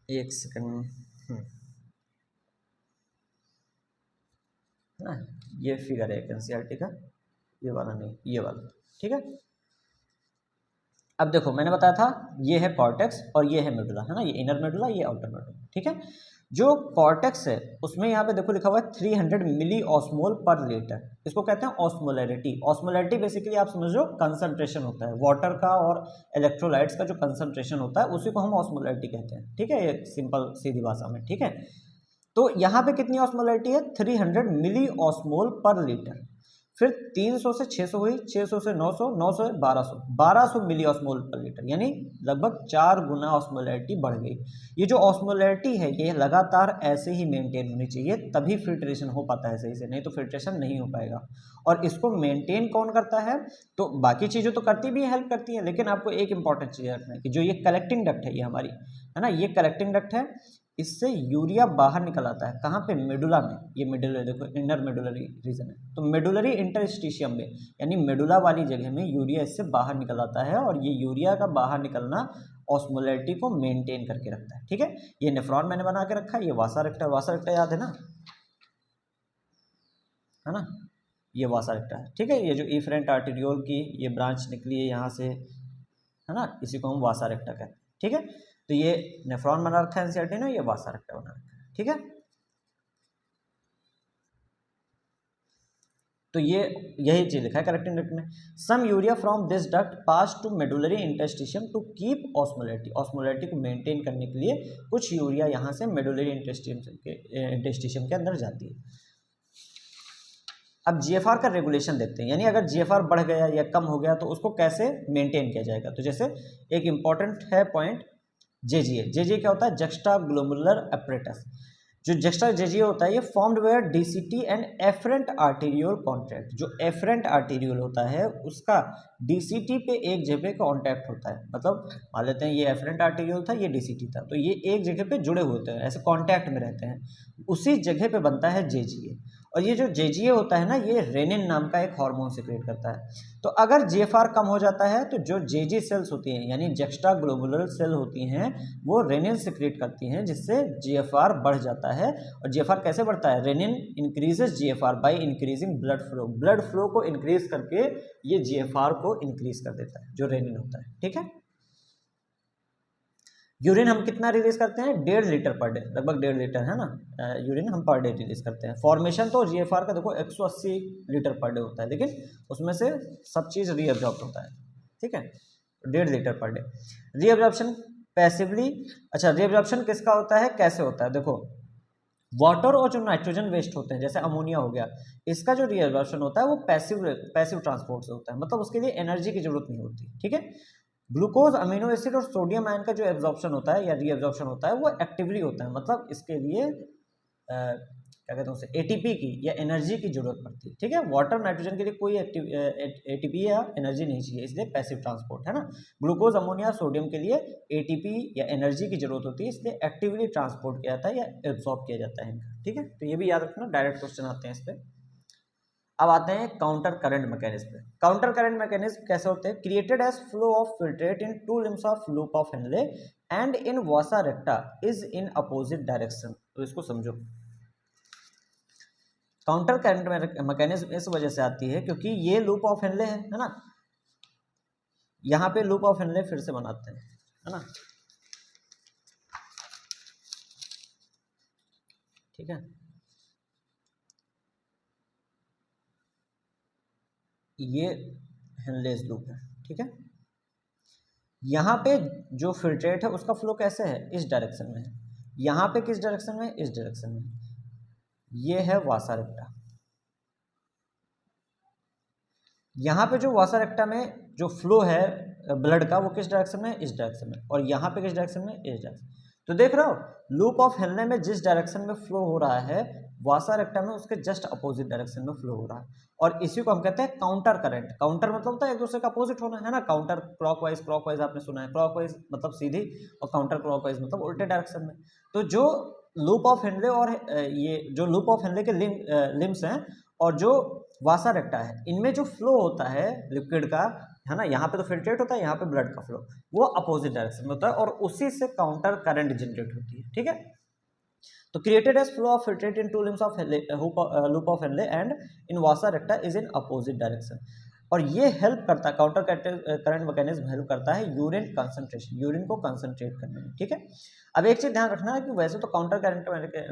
एक सेकंड। है ना, ये फिगर है एक एनसीईआरटी का, ये वाला नहीं, ये वाला। ठीक है, अब देखो मैंने बताया था ये है कॉर्टेक्स और ये है मेडुला, है ना, ये इनर मेडुला, ये आउटर मेडुला। ठीक है, जो कॉर्टेक्स है उसमें यहाँ पे देखो लिखा हुआ है 300 मिली ऑस्मोल पर लीटर। इसको कहते हैं ऑस्मोलैरिटी। ऑस्मोलैरिटी बेसिकली आप समझ लो कंसंट्रेशन होता है वाटर का और इलेक्ट्रोलाइट्स का, जो कंसंट्रेशन होता है उसी को हम ऑस्मोलैरिटी कहते हैं। ठीक है, ये सिंपल सीधी भाषा में। ठीक है, तो यहाँ पे कितनी ऑस्मोलैरिटी है, 300 मिली ऑस्मोल पर लीटर। फिर 300 से 600 हुई, 600 से 900, 900 से 1200, 1200 मिली ऑस्मोल पर लीटर, यानी लगभग 4 गुना ऑस्मोलैरिटी बढ़ गई। ये जो ऑस्मोलैरिटी है ये लगातार ऐसे ही मेंटेन होनी चाहिए, तभी फिल्ट्रेशन हो पाता है सही से, नहीं तो फिल्ट्रेशन नहीं हो पाएगा। और इसको मेंटेन कौन करता है, तो बाकी चीज़ें तो करती भी हेल्प करती है, लेकिन आपको एक इंपॉर्टेंट चीज़ रखना है कि जो ये कलेक्टिंग डक्ट है, ये हमारी, है ना, ये कलेक्टिंग डक्ट है, इससे यूरिया बाहर निकल आता है। कहाँ पे, मेडुला में। ये मेडुलरी देखो, इनर मेडुलरी रीजन है, तो मेडुलरी इंटरस्टिशियम में, यानी मेडुला वाली जगह में यूरिया इससे बाहर निकल आता है, और ये यूरिया का बाहर निकलना ऑस्मोलैरिटी को मेंटेन करके रखता है। ठीक है, ये नेफ्रॉन मैंने बना के रखा है, ये वासा रेक्टा, वासा रेक्टा याद है ना, है ना, ये वासा रेक्टा है। ठीक है, ये जो इफरेंट आर्टेरियोल की ये ब्रांच निकली है यहाँ से, है ना, इसी को हम वासा रेक्टा कहते हैं। ठीक है, तो ये नेफ्रॉन बना रखा है एनसीईआरटी ने, ये वासा रेक्टा बना रखा है। ठीक है, तो ये यही चीज लिखा है कलेक्टिंग डक्ट में। Some urea from this duct pass to medullary interstitium to keep osmolarity. Osmolarity को मेंटेन करने के लिए कुछ यूरिया यहाँ से मेडुलरी इंटरस्टिशियम के अंदर जाती है। अब जीएफआर का रेगुलेशन देखते हैं, यानी अगर जीएफआर बढ़ गया या कम हो गया तो उसको कैसे मेंटेन किया जाएगा। तो जैसे एक इंपॉर्टेंट है पॉइंट, जेजीए। जेजीए क्या होता है, जक्स्टा ग्लोमुलर अपरेटस। जो जक्स्टा जेजीए होता है ये formed where DCT and efferent arteriole contact. जो एफरेंट आर्टेरियोल होता है उसका डीसीटी पे एक जगह पे कॉन्टैक्ट होता है, मतलब मान लेते हैं ये एफरेंट आर्टेरियोल था, ये डीसीटी था, तो ये एक जगह पे जुड़े होते हैं, ऐसे कॉन्टैक्ट में रहते हैं, उसी जगह पे बनता है जेजीए। और ये जो जेजीए होता है ना, ये रेनिन नाम का एक हार्मोन सिक्रेट करता है। तो अगर जीएफआर कम हो जाता है तो जो जेजी सेल्स होती हैं, यानी जक्स्टा ग्लोबुलर सेल होती हैं, वो रेनिन सिक्रेट करती हैं, जिससे जीएफआर बढ़ जाता है। और जीएफआर कैसे बढ़ता है, renin increases GFR by increasing blood flow. Blood flow को इंक्रीज करके ये जीएफआर को इंक्रीज कर देता है, जो रेनिन होता है। ठीक है, यूरिन हम कितना रिलीज करते हैं, 1.5 लीटर पर डे, लगभग 1.5 लीटर, है ना, यूरिन हम पर डे रिलीज करते हैं। फॉर्मेशन तो जीएफआर का देखो 180 लीटर पर डे होता है, लेकिन उसमें से सब चीज़ रीअब्जॉर्ब होता है। ठीक है, 1.5 litre per day. Reabsorption passively, अच्छा रीअब्जॉर्प्शन किसका होता है, कैसे होता है, देखो वाटर और जो नाइट्रोजन वेस्ट होते हैं, जैसे अमोनिया हो गया, इसका जो रीअब्जॉर्प्शन होता है वो पैसिव ट्रांसपोर्ट से होता है, मतलब उसके लिए एनर्जी की जरूरत नहीं होती। ठीक है, ग्लूकोज, अमीनो एसिड और सोडियम आयन का जो एब्जॉर्प्शन होता है या रीअब्जॉर्प्शन होता है वो एक्टिवली होता है, मतलब इसके लिए क्या कहते हैं उसे, एटीपी की या एनर्जी की जरूरत पड़ती है। ठीक है, वाटर नाइट्रोजन के लिए कोई एटीपी या एनर्जी नहीं चाहिए, इसलिए पैसिव ट्रांसपोर्ट, है ना। ग्लूकोज, अमोनिया, सोडियम के लिए एटीपी या एनर्जी की जरूरत होती है, इसलिए एक्टिवली ट्रांसपोर्ट किया जाता है या एब्जॉर्ब किया जाता है इनका। ठीक है, तो ये भी याद रखना, डायरेक्ट क्वेश्चन आते हैं इस पर। अब आते हैं काउंटर करंट मैकेनिज्म पे। काउंटर करंट मैकेनिज्म कैसे होते हैं, created as flow of filtrate in two limbs of loop of Henle and in vasa recta is in opposite direction. तो इसको समझो, काउंटर करंट मैकेनिज्म इस वजह से आती है क्योंकि ये लूप ऑफ हेनले है ना, यहाँ पे लूप ऑफ हेनले फिर से बनाते हैं, है ना। ठीक है, ये हेनलेस लूप है। ठीक है, यहाँ पे जो फिल्ट्रेट है उसका फ्लो कैसे है, इस डायरेक्शन में है। यहाँ पे किस डायरेक्शन में, इस डायरेक्शन में। ये है वासा रेक्टा। यहाँ पे जो वासा रेक्टा में जो फ्लो है ब्लड का, वो किस डायरेक्शन में, इस डायरेक्शन में। और यहाँ पे किस डायरेक्शन में, इस डायरेक्शन। तो देख रहे हो लूप ऑफ हेनले में जिस डायरेक्शन में फ्लो हो रहा है, वासा रेक्टा में उसके जस्ट अपोजिट डायरेक्शन में फ्लो हो रहा है। और इसी को हम कहते हैं काउंटर करंट। काउंटर मतलब होता है एक दूसरे का अपोजिट होना, है ना। काउंटर क्लॉकवाइज आपने सुना है, क्लॉकवाइज मतलब सीधी, और काउंटर क्लॉकवाइज मतलब उल्टे डायरेक्शन में। तो जो लूप ऑफ हेनले और ये जो लूप ऑफ हेनले के लिम्स हैं और जो वासा रेक्टा है, इनमें जो फ्लो होता है लिक्विड का, है ना, यहाँ पे तो फिल्ट्रेट होता है, यहाँ पे ब्लड का फ्लो, वो अपोजिट डायरेक्शन में होता है और उसी से काउंटर करंट जनरेट होती है, ठीक है। तो created as flow of filtrate in two limbs of loop of Henle and in vasa recta is in opposite direction. और ये हेल्प करता है, काउंटर करंट मैकेनिज्म हेल्प करता है यूरिन कंसंट्रेशन, यूरिन को कंसंट्रेट करने में, ठीक है। अब एक चीज ध्यान रखना है कि वैसे तो काउंटर करंट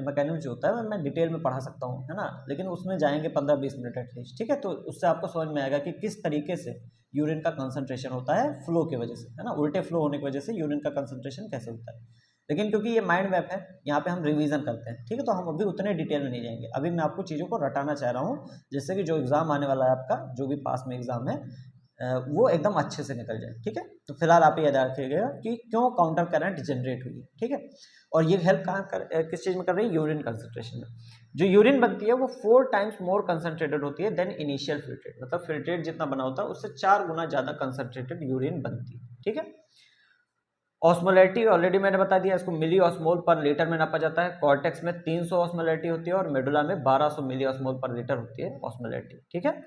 मैकेनिज्म जो होता है मैं डिटेल में पढ़ा सकता हूँ, है ना, लेकिन उसमें जाएंगे 15-20 मिनट एटलीस्ट, ठीक है। तो उससे आपको समझ में आएगा कि किस तरीके से यूरिन का कंसंट्रेशन होता है फ्लो की वजह से, है ना, उल्टे फ्लो होने की वजह से यूरिन का कंसंट्रेशन कैसे होता है। लेकिन क्योंकि ये माइंड मैप है, यहाँ पे हम रिवीजन करते हैं, ठीक है, तो हम अभी उतने डिटेल में नहीं जाएंगे। अभी मैं आपको चीज़ों को रटाना चाह रहा हूँ, जिससे कि जो एग्जाम आने वाला है आपका, जो भी पास में एग्जाम है, वो एकदम अच्छे से निकल जाए, ठीक है। तो फिलहाल आप ये याद रखिएगा कि क्यों काउंटर करंट जनरेट हुई है, ठीक है। और ये हेल्प किस चीज़ में कर रही है, यूरिन कंसंट्रेशन में। जो यूरिन बनती है वो 4 टाइम्स मोर कंसंट्रेटेड होती है देन इनिशियल फिल्ट्रेट, मतलब फिल्ट्रेट जितना बना होता है उससे 4 गुना ज़्यादा कंसंट्रेटेड यूरिन बनती है, ठीक है। ऑस्मोलैरिटी ऑलरेडी मैंने बता दिया, इसको मिली ऑस्मोल पर लीटर में नापा जाता है। कॉर्टेक्स में 300 ऑस्मोलैरिटी होती है और मेडुला में 1200 मिली ऑस्मोल पर लीटर होती है ऑस्मोलैरिटी, ठीक है।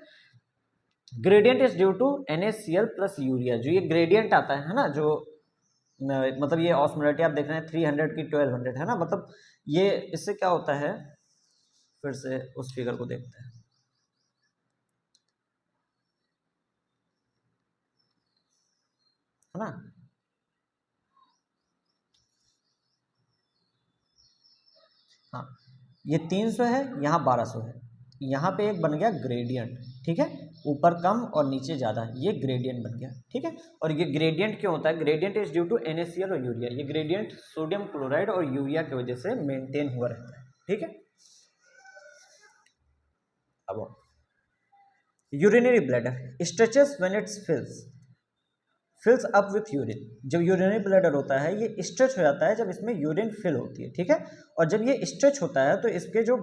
Gradient is due to NaCl plus urea. जो ये ग्रेडियंट आता है ना, जो मतलब ये ऑस्मोलैरिटी आप देख रहे हैं 300 की 1200, है ना, मतलब ये इससे क्या होता है, फिर से उस फिगर को देखते हैं, है ना। हाँ, ये 300 है, यहाँ 1200 है, यहाँ पे एक बन गया ग्रेडियंट, ठीक है, ऊपर कम और नीचे ज़्यादा, ये ग्रेडियंट बन गया, ठीक है। और ये ग्रेडियंट क्यों होता है, gradient is due to NaCl और यूरिया। ये ग्रेडियंट सोडियम क्लोराइड और यूरिया की वजह से मेंटेन हुआ रहता है, ठीक है। अब urinary bladder stretches when it's फिल्स up with urine. जब यूरिनरी ब्लैडर होता है ये स्ट्रेच हो जाता है जब इसमें यूरिन फिल होती है, ठीक है। और जब ये स्ट्रेच होता है तो इसके जो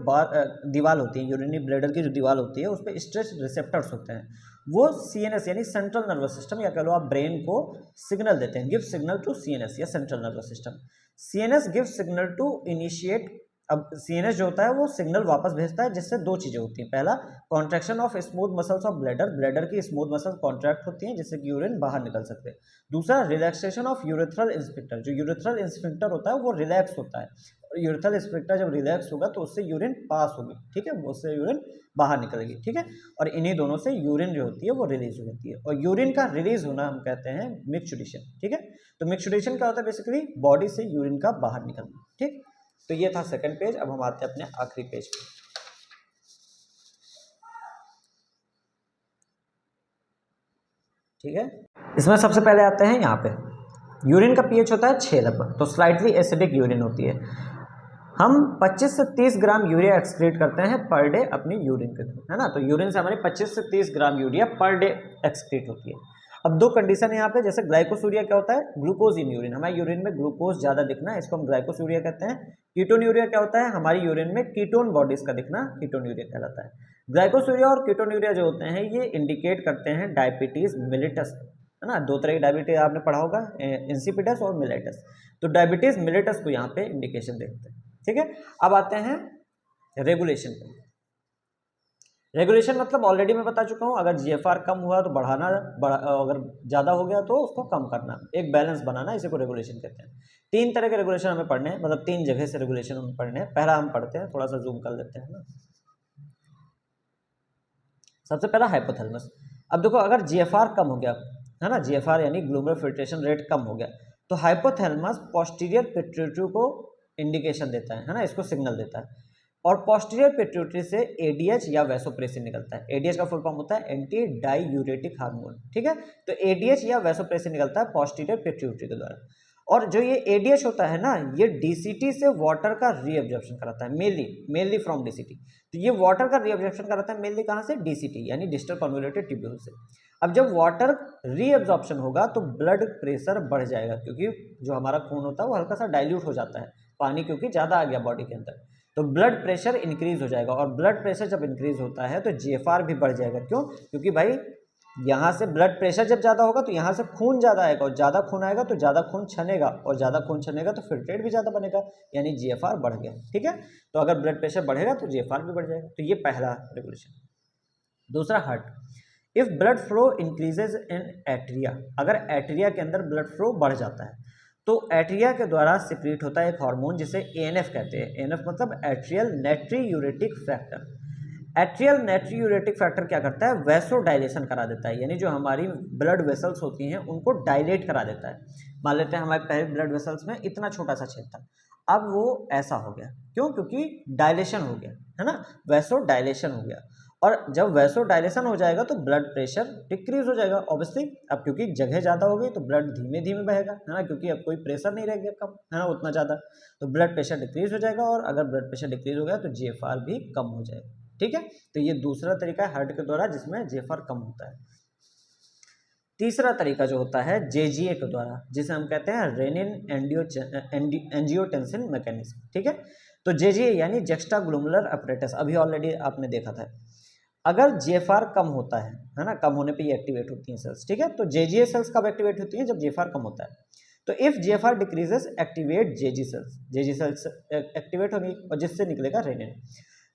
दीवार होती है, यूरिनरी ब्लैडर की जो दीवार होती है उस पर स्ट्रेच रिसेप्टर्स होते हैं। वो CNS यानी सेंट्रल नर्वस सिस्टम, या कह लो आप ब्रेन को सिग्नल देते हैं, गिव सिग्नल टू CNS या central nervous system. CNS give signal to initiate. अब CNS जो होता है वो सिग्नल वापस भेजता है, जिससे दो चीजें होती हैं। पहला, contraction of smooth muscles of bladder, bladder की स्मूथ मसल्स कॉन्ट्रैक्ट होती हैं जिससे कि यूरिन बाहर निकल सकते हैं। दूसरा, रिलैक्सेशन ऑफ यूरेथ्रल इंस्फिंक्टर। जो यूरेथ्रल इंस्फिंक्टर होता है वो रिलैक्स होता है, और यूरेथ्रल इंस्फिंक्टर जब रिलैक्स होगा तो उससे यूरिन पास होगी, ठीक है, उससे यूरिन बाहर निकलेगी, ठीक है। और इन्हीं दोनों से यूरिन जो होती है वो रिलीज हो जाती है, और यूरिन का रिलीज होना हम कहते हैं मिक्सुडेशन, ठीक है। तो मिक्सुडेशन क्या होता है, बेसिकली बॉडी से यूरिन का बाहर निकलना, ठीक। तो ये था सेकंड पेज। अब हम आते हैं अपने आखिरी पेज पे, ठीक है। इसमें सबसे पहले आते हैं यहाँ पे, यूरिन का pH होता है 6 लगभग, तो स्लाइटली एसिडिक यूरिन होती है। हम 25 से 30 ग्राम यूरिया एक्सक्रीट करते हैं पर डे अपनी यूरिन के थ्रू, है ना। तो यूरिन से हमारी 25 से 30 gram urea per day excrete होती है। अब दो कंडीशन है यहाँ पे, जैसे ग्लाइकोसूरिया क्या होता है, ग्लूकोज इन यूरिन, हमारे यूरिन में ग्लूकोज ज़्यादा दिखना, इसको हम ग्लाइकोसूरिया कहते हैं। कीटोन यूरिया क्या होता है, हमारी यूरिन में कीटोन बॉडीज का दिखना, कीटोन यूरिया कहलाता है। ग्लाइकोसूरिया और कीटोन यूरिया जो होते हैं ये इंडिकेट करते हैं डायबिटीज मिलिटस, है ना। दो तरह की डायबिटीज आपने पढ़ा होगा, इंसिपिडस और मिलेटस। तो डायबिटीज मिलेटस को यहाँ पे इंडिकेशन देखते हैं, ठीक है। अब आते हैं रेगुलेशन पे। रेगुलेशन मतलब ऑलरेडी मैं बता चुका हूँ, अगर GFR कम हुआ तो बढ़ाना, अगर ज़्यादा हो गया तो उसको कम करना, एक बैलेंस बनाना, इसी को रेगुलेशन कहते हैं। 3 तरह के रेगुलेशन हमें पढ़ने हैं, मतलब 3 जगह से रेगुलेशन हमें पढ़ने हैं। पहला हम पढ़ते हैं, थोड़ा सा जूम कर लेते हैं ना। सबसे पहला हाइपोथैलेमस। अब देखो, अगर GFR कम हो गया, है ना, GFR यानी ग्लोमेरुलर फिल्ट्रेशन रेट कम हो गया, तो हाइपोथैलेमस पोस्टीरियर पिट्यूटरी को इंडिकेशन देता है ना, इसको सिग्नल देता है। और पोस्टीरियर पिट्यूटरी से एडीएच या वैसोप्रेसिन निकलता है। एडीएच का फुल फॉर्म होता है एंटी डाईयूरेटिक हार्मोन, ठीक है। तो एडीएच या वैसोप्रेसिन निकलता है पोस्टीरियर पिट्यूटरी के द्वारा। और जो ये एडीएच होता है ना, ये डीसीटी से वाटर का रीअब्जॉर्प्शन कराता है, मेनली फ्रॉम डीसीटी। तो ये वाटर का रीअब्जॉर्प्शन कराता है मेनली कहाँ से, डीसीटी यानी डिस्टल कन्वोल्यूटेड ट्यूब्यूल से। अब जब वाटर रीअब्जॉर्प्शन होगा तो ब्लड प्रेशर बढ़ जाएगा, क्योंकि जो हमारा खून होता है वो हल्का सा डाइल्यूट हो जाता है, पानी क्योंकि ज़्यादा आ गया बॉडी के अंदर, तो ब्लड प्रेशर इंक्रीज हो जाएगा। और ब्लड प्रेशर जब इंक्रीज होता है तो जीएफआर भी बढ़ जाएगा। क्यों? क्योंकि भाई यहाँ से ब्लड प्रेशर जब ज़्यादा होगा तो यहाँ से खून ज़्यादा आएगा, और ज़्यादा खून आएगा तो ज़्यादा खून छनेगा, और ज़्यादा खून छनेगा तो फिल्ट्रेट भी ज़्यादा बनेगा, यानी जीएफआर बढ़ गया, ठीक है। तो अगर ब्लड प्रेशर बढ़ेगा तो जीएफआर भी बढ़ जाएगा। तो ये पहला रेगुलेशन। दूसरा, heart. If blood flow increases in atria, अगर एट्रिया के अंदर ब्लड फ्लो बढ़ जाता है तो एट्रिया के द्वारा सिक्रीट होता है एक हार्मोन जिसे एएनएफ कहते हैं। एएनएफ मतलब एट्रियल नाइट्रियूरेटिक फैक्टर। एट्रियल नाइट्रियूरेटिक फैक्टर क्या करता है, वैसो डायलेशन करा देता है, यानी जो हमारी ब्लड वेसल्स होती हैं उनको डायलेट करा देता है। मान लेते हैं हमारे पहले ब्लड वेसल्स में इतना छोटा सा छेद था, अब वो ऐसा हो गया। क्यों? क्योंकि डायलेशन हो गया, है ना, वैसो डायलेशन हो गया। और जब वैसो डायलेशन हो जाएगा तो ब्लड प्रेशर डिक्रीज हो जाएगा ऑब्वियसली। अब क्योंकि जगह ज़्यादा हो गई तो ब्लड धीमे धीमे बहेगा, है ना, क्योंकि अब कोई प्रेशर नहीं रह गया कम, है ना, उतना ज़्यादा, तो ब्लड प्रेशर डिक्रीज हो जाएगा। और अगर ब्लड प्रेशर डिक्रीज हो गया तो जीएफआर भी कम हो जाएगा, ठीक है। तो ये दूसरा तरीका है हार्ट के द्वारा जिसमें जीएफआर कम होता है। तीसरा तरीका जो होता है जेजीए के द्वारा, जिसे हम कहते हैं रेनिन एंजियोटेंसिन मैकेनिज्म, ठीक है। तो जेजीए यानी जक्स्टाग्लूमुलर अपरेटस, अभी ऑलरेडी आपने देखा था। अगर जीएफआर कम होता है ना, कम होने पे ये एक्टिवेट होती हैं सेल्स, ठीक है। तो जेजीए सेल्स कब एक्टिवेट होती हैं, जब जीएफआर कम होता है। तो if GFR decreases activate JG cells activate होगी, और जिससे निकलेगा रेनिन।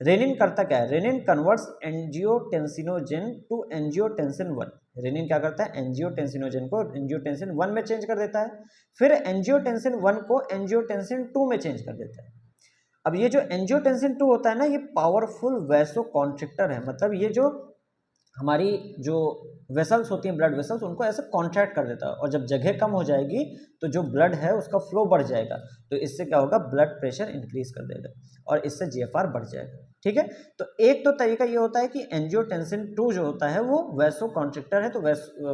रेनिन करता क्या है, renin converts angiotensinogen to angiotensin 1। Renin क्या करता है, एंजियोटेंसिनोजेन को एंजियोटेंसिन 1 में चेंज कर देता है, फिर एंजियोटेंसिन 1 को एंजियोटेंसिन 2 में चेंज कर देता है। अब ये जो एंजियोटेंसिन 2 होता है ना, ये पावरफुल वैसो कॉन्ट्रिक्टर है, मतलब ये जो हमारी जो वेसल्स होती हैं, ब्लड वेसल्स, उनको ऐसे कॉन्ट्रैक्ट कर देता है, और जब जगह कम हो जाएगी तो जो ब्लड है उसका फ्लो बढ़ जाएगा, तो इससे क्या होगा, ब्लड प्रेशर इंक्रीज कर देगा और इससे जीएफआर बढ़ जाएगा, ठीक है। तो एक तो तरीका ये होता है कि एंजियोटेंसिन 2 जो होता है वो वैसो कॉन्ट्रिक्टर है, तो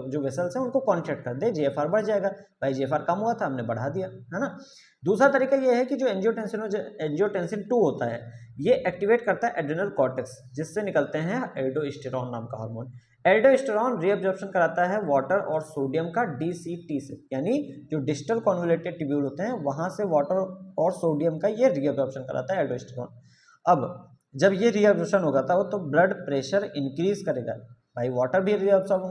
जो वेसल्स हैं उनको कॉन्ट्रैक्ट कर दे, जीएफआर बढ़ जाएगा। भाई जीएफआर कम हुआ था, हमने बढ़ा दिया, है ना। दूसरा तरीका ये है कि जो एंजियोटेंसिन 2 होता है ये एक्टिवेट करता है एड्रेनल कॉर्टेक्स, जिससे निकलते हैं एल्डोस्टेरॉन नाम का हार्मोन। एल्डोस्टेरॉन रीअब्जॉर्प्शन कराता है वाटर और सोडियम का डीसीटी से, यानी जो डिस्टल कॉन्वोल्यूटेड ट्यूब्यूल होते हैं वहां से वाटर और सोडियम का ये रीअब्जॉर्प्शन कराता है एल्डोस्टेरॉन। अब जब ये रीअब्जॉर्प्शन होगा था तो ब्लड प्रेशर इंक्रीज करेगा। भाई वाटर भी रीअब्जॉर्ब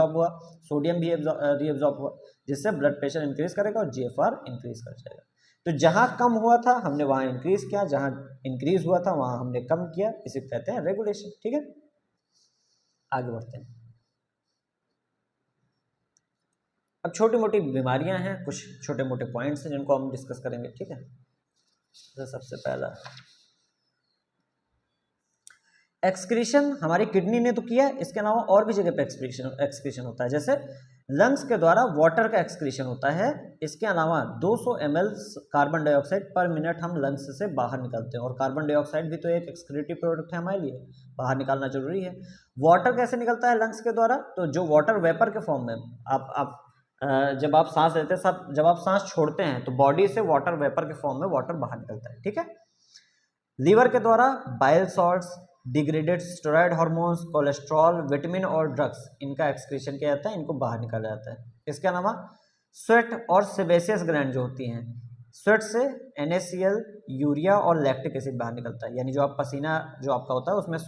हुआ, सोडियम भी रीअब्जॉर्ब हुआ, जिससे ब्लड प्रेशर इंक्रीज करेगा और जीएफआर इंक्रीज कर जाएगा। तो जहां कम हुआ था हमने वहां इंक्रीज किया, जहां इंक्रीज हुआ था वहां हमने कम किया, इसे कहते हैं रेगुलेशन, ठीक है। आगे बढ़ते हैं। अब छोटी मोटी बीमारियां हैं, कुछ छोटे मोटे पॉइंट्स हैं जिनको हम डिस्कस करेंगे, ठीक है। तो सबसे पहला एक्सक्रीशन, हमारी किडनी ने तो किया, इसके अलावा और भी जगह पे एक्सक्रीशन होता है, जैसे लंग्स के द्वारा वाटर का एक्सक्रीशन होता है। इसके अलावा 200 ml कार्बन डाइऑक्साइड पर मिनट हम लंग्स से बाहर निकालते हैं, और कार्बन डाइऑक्साइड भी तो एक एक्सक्रीटिव प्रोडक्ट है हमारे लिए, बाहर निकालना जरूरी है। वाटर कैसे निकलता है लंग्स के द्वारा, तो जो वाटर वेपर के फॉर्म में जब आप सांस लेते हैं, जब आप सांस छोड़ते हैं तो बॉडी से वाटर वेपर के फॉर्म में वाटर बाहर निकलता है, ठीक है। लीवर के द्वारा bile salts, degraded steroid hormones, cholesterol, vitamin और ड्रग्स, इनका एक्सक्रीशन किया जाता है, इनको बाहर निकाला जाता है। इसके अलावा स्वेट और सेबेसियस ग्लैंड जो होती हैं, स्वेट से NaCl, यूरिया और लैक्टिक एसिड बाहर निकलता है, यानी जो आप पसीना जो आपका होता है उसमें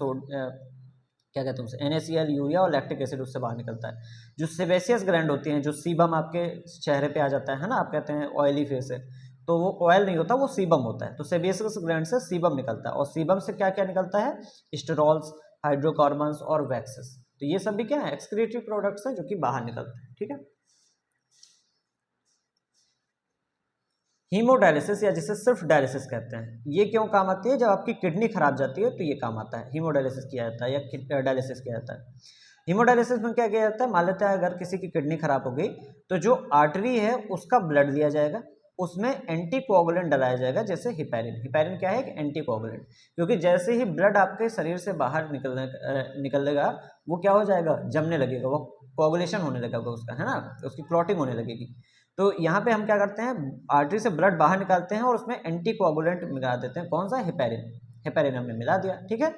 क्या कहते हैं उसे, NaCl, यूरिया और लैक्टिक एसिड उससे बाहर निकलता है। जो सेबेसियस ग्लैंड होती हैं, जो सीबम आपके चेहरे पे आ जाता है ना, आप कहते हैं ऑयली फेस है, तो वो ऑयल नहीं होता, वो सीबम होता है। तो सेबेसियस ग्लैंड से सीबम निकलता है, और सीबम से क्या क्या निकलता है, स्टेरॉल्स, हाइड्रोकार्बन्स और वैक्सेस। तो ये सब भी क्या है, एक्सक्रीटरी प्रोडक्ट्स हैं जो कि बाहर निकलते हैं, ठीक है। हीमोडायलिसिस, या जिसे सिर्फ डायलिसिस कहते हैं, ये क्यों काम आती है, जब आपकी किडनी खराब जाती है तो ये काम आता है, हीमोडायलिसिस किया जाता है या डायलिसिस किया जाता है। हीमोडायलिसिस में क्या किया जाता है, मान लेते हैं अगर किसी की किडनी खराब हो गई तो जो आर्टरी है उसका ब्लड लिया जाएगा, उसमें एंटीकोगुलेंट डलाया जाएगा, जैसे हिपैरिन। हिपैरिन क्या है? एक एंटीकोगुलेंट, क्योंकि जैसे ही ब्लड आपके शरीर से बाहर निकलेगा वो क्या हो जाएगा? जमने लगेगा, वो कोगुलेशन होने लगेगा उसका, है ना, उसकी क्लॉटिंग होने लगेगी। तो यहाँ पे हम क्या करते हैं, आर्टरी से ब्लड बाहर निकालते हैं और उसमें एंटीकोगुलेंट मिला देते हैं। कौन सा? हिपैरिन। हिपैरिन हमने मिला दिया, ठीक है।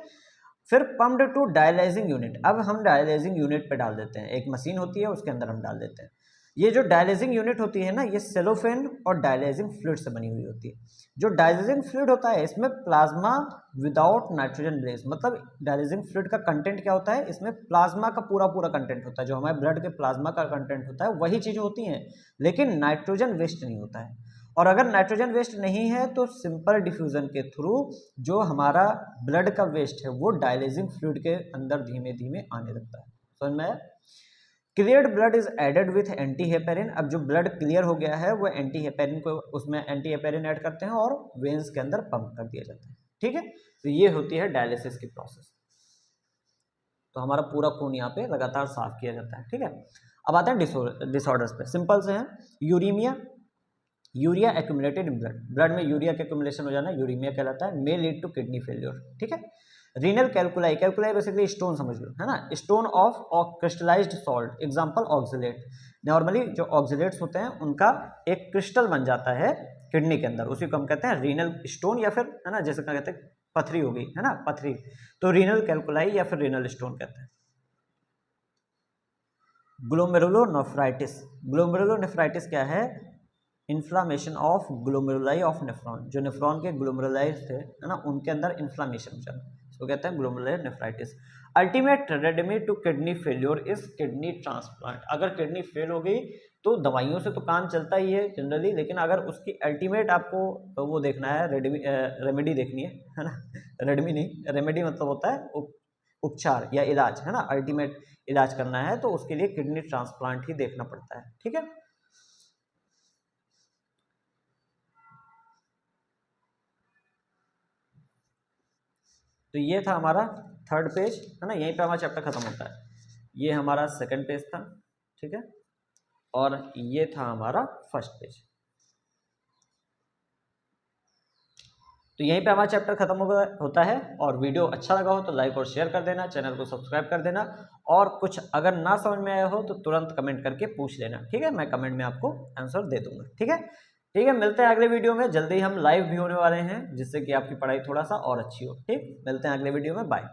फिर पम्प्ड टू डायलाइजिंग यूनिट, अब हम डायलाइजिंग यूनिट पे डाल देते हैं। एक मशीन होती है, उसके अंदर हम डाल देते हैं। ये जो डायलाइजिंग यूनिट होती है ना, ये सेलोफेन और डायलाइजिंग फ्लूइड से बनी हुई होती है। जो डायलाइजिंग फ्लूइड होता है इसमें प्लाज्मा विदाउट नाइट्रोजन बेस, मतलब डायलाइजिंग फ्लूइड का कंटेंट क्या होता है? इसमें प्लाज्मा का पूरा पूरा कंटेंट होता है, जो हमारे ब्लड के प्लाज्मा का कंटेंट होता है वही चीज़ होती है, लेकिन नाइट्रोजन वेस्ट नहीं होता है। और अगर नाइट्रोजन वेस्ट नहीं है तो सिंपल डिफ्यूजन के थ्रू जो हमारा ब्लड का वेस्ट है वो डायलाइजिंग फ्लूइड के अंदर धीमे धीमे आने लगता है। समझ में आया? Cleared blood is added with anti heparin, अब जो ब्लड क्लियर हो गया है वो एंटी हेपेरिन को, उसमें एंटी हेपेरिन ऐड करते हैं और वेन्स के अंदर पंप कर दिया जाता है, ठीक है। तो ये होती है डायलिसिस की प्रोसेस। तो हमारा पूरा खून यहाँ पे लगातार साफ किया जाता है, ठीक है। अब आते हैं डिसऑर्डर्स पे, सिंपल से हैं। Uremia, urea accumulated in blood, blood में यूरिया का एक्यूमुलेशन हो जाना यूरीमिया कहलाता है, may lead to kidney failure, ठीक है। Renal calculi, calculi basically stone समझ लो, है ना, stone of crystallized salt, example oxalate. Normally जो ऑक्सलेट्स होते हैं उनका एक क्रिस्टल बन जाता है किडनी के अंदर, उसी को हम कहते हैं रीनल स्टोन, या फिर है ना जैसे क्या कहते हैं पथरी हो गई, है ना, पथरी, तो रीनल कैलकुलाई या फिर रीनल स्टोन कहते हैं। ग्लोमेरुलोनेफ्राइटिस, ग्लोमेरुलोनेफ्राइटिस क्या है? Inflammation of glomeruli of nephron, जो नेफ्रॉन के ग्लोमेरुलाई थे, है ना, उनके अंदर इन्फ्लामेशन हो जाना, इसको कहते हैं glomerular nephritis. Ultimate remedy to kidney failure is kidney transplant, अगर किडनी फेल हो गई तो दवाइयों से तो काम चलता ही है जनरली, लेकिन अगर उसकी अल्टीमेट आपको तो वो देखना है, रेमेडी देखनी है ना, रेडमी नहीं, रेमेडी मतलब होता है उपचार या इलाज, है ना, अल्टीमेट इलाज करना है तो उसके लिए किडनी ट्रांसप्लांट ही देखना पड़ता है, ठीक है। तो ये था हमारा थर्ड पेज, है ना, यहीं पे हमारा चैप्टर खत्म होता है। ये हमारा सेकंड पेज था, ठीक है, और ये था हमारा फर्स्ट पेज। तो यहीं पे हमारा चैप्टर खत्म होता है। और वीडियो अच्छा लगा हो तो लाइक और शेयर कर देना, चैनल को सब्सक्राइब कर देना, और कुछ अगर ना समझ में आया हो तो तुरंत कमेंट करके पूछ लेना, ठीक है, मैं कमेंट में आपको आंसर दे दूंगा, ठीक है। ठीक है, मिलते हैं अगले वीडियो में, जल्दी हम लाइव भी होने वाले हैं जिससे कि आपकी पढ़ाई थोड़ा सा और अच्छी हो, ठीक, मिलते हैं अगले वीडियो में, बाय।